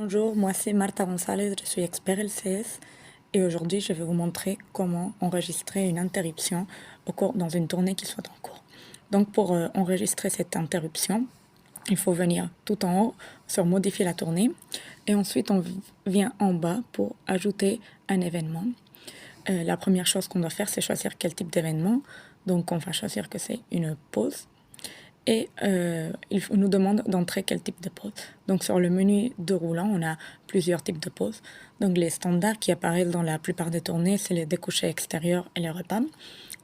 Bonjour, moi c'est Marta Gonzalez, je suis expert LCS et aujourd'hui je vais vous montrer comment enregistrer une interruption dans une tournée qui soit en cours. Donc pour enregistrer cette interruption, il faut venir tout en haut sur modifier la tournée et ensuite on vient en bas pour ajouter un événement. La première chose qu'on doit faire c'est choisir quel type d'événement. Donc on va choisir que c'est une pause. Et il nous demande d'entrer quel type de pause. Donc sur le menu déroulant, on a plusieurs types de pauses. Donc les standards qui apparaissent dans la plupart des tournées, c'est les découchés extérieurs et les repas.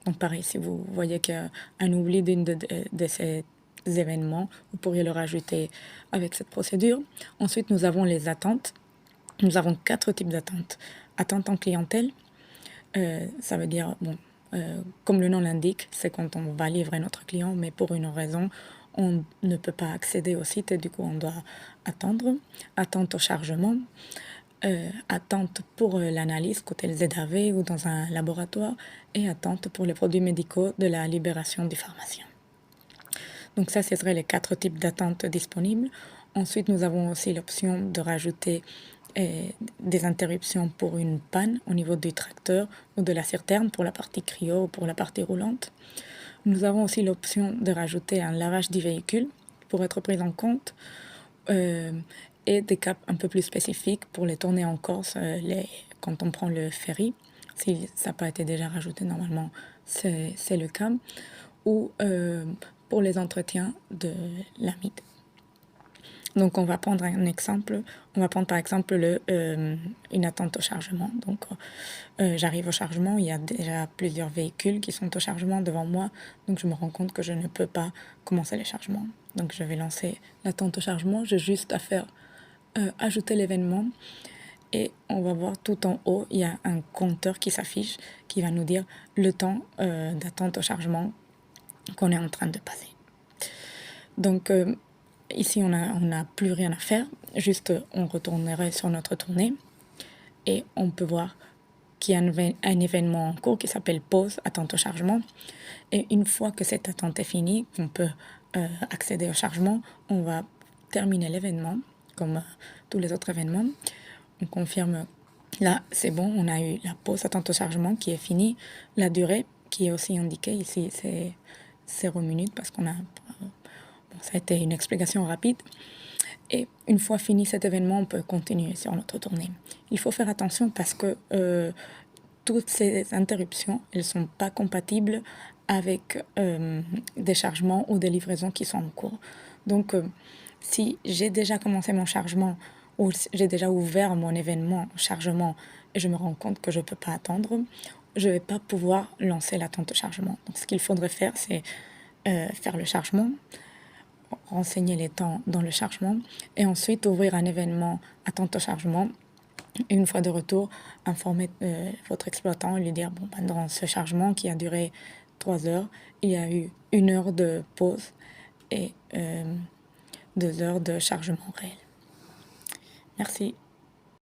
Donc pareil, si vous voyez qu'il y a un oubli de ces événements, vous pourriez le rajouter avec cette procédure. Ensuite, nous avons les attentes. Nous avons 4 types d'attentes. Attente en clientèle, ça veut dire, comme le nom l'indique, c'est quand on va livrer notre client, mais pour une raison, on ne peut pas accéder au site et du coup, on doit attendre. Attente au chargement, attente pour l'analyse côté ZAV ou dans un laboratoire et attente pour les produits médicaux de la libération du pharmacien. Donc ça, ce seraient les 4 types d'attentes disponibles. Ensuite, nous avons aussi l'option de rajouter des interruptions pour une panne au niveau du tracteur ou de la citerne pour la partie cryo ou pour la partie roulante. Nous avons aussi l'option de rajouter un lavage du véhicule pour être pris en compte et des cas un peu plus spécifiques pour les tournées en Corse quand on prend le ferry. Si ça n'a pas été déjà rajouté, normalement, c'est le cas. Ou pour les entretiens de l'amide. Donc, on va prendre un exemple. On va prendre par exemple une attente au chargement. Donc, j'arrive au chargement, il y a déjà plusieurs véhicules qui sont au chargement devant moi. Donc, je me rends compte que je ne peux pas commencer les chargements. Donc, je vais lancer l'attente au chargement. J'ai juste à faire ajouter l'événement. Et on va voir tout en haut, il y a un compteur qui s'affiche qui va nous dire le temps d'attente au chargement qu'on est en train de passer. Donc, ici, on n'a plus rien à faire. Juste, on retournerait sur notre tournée et on peut voir qu'il y a un événement en cours qui s'appelle pause, attente au chargement. Et une fois que cette attente est finie, qu'on peut accéder au chargement, on va terminer l'événement, comme tous les autres événements. On confirme, là, c'est bon, on a eu la pause, attente au chargement qui est finie. La durée qui est aussi indiquée ici, c'est 0 minutes parce qu'on a... ça a été une explication rapide. Et une fois fini cet événement, on peut continuer sur notre tournée. Il faut faire attention parce que toutes ces interruptions, elles ne sont pas compatibles avec des chargements ou des livraisons qui sont en cours. Donc, si j'ai déjà commencé mon chargement ou j'ai déjà ouvert mon événement chargement et je me rends compte que je ne peux pas attendre, je ne vais pas pouvoir lancer l'attente de chargement. Donc, ce qu'il faudrait faire, c'est faire le chargement, renseigner les temps dans le chargement et ensuite ouvrir un événement attente au chargement. Et une fois de retour, informer votre exploitant et lui dire bon, pendant ce chargement qui a duré 3 heures, il y a eu 1 heure de pause et 2 heures de chargement réel. Merci.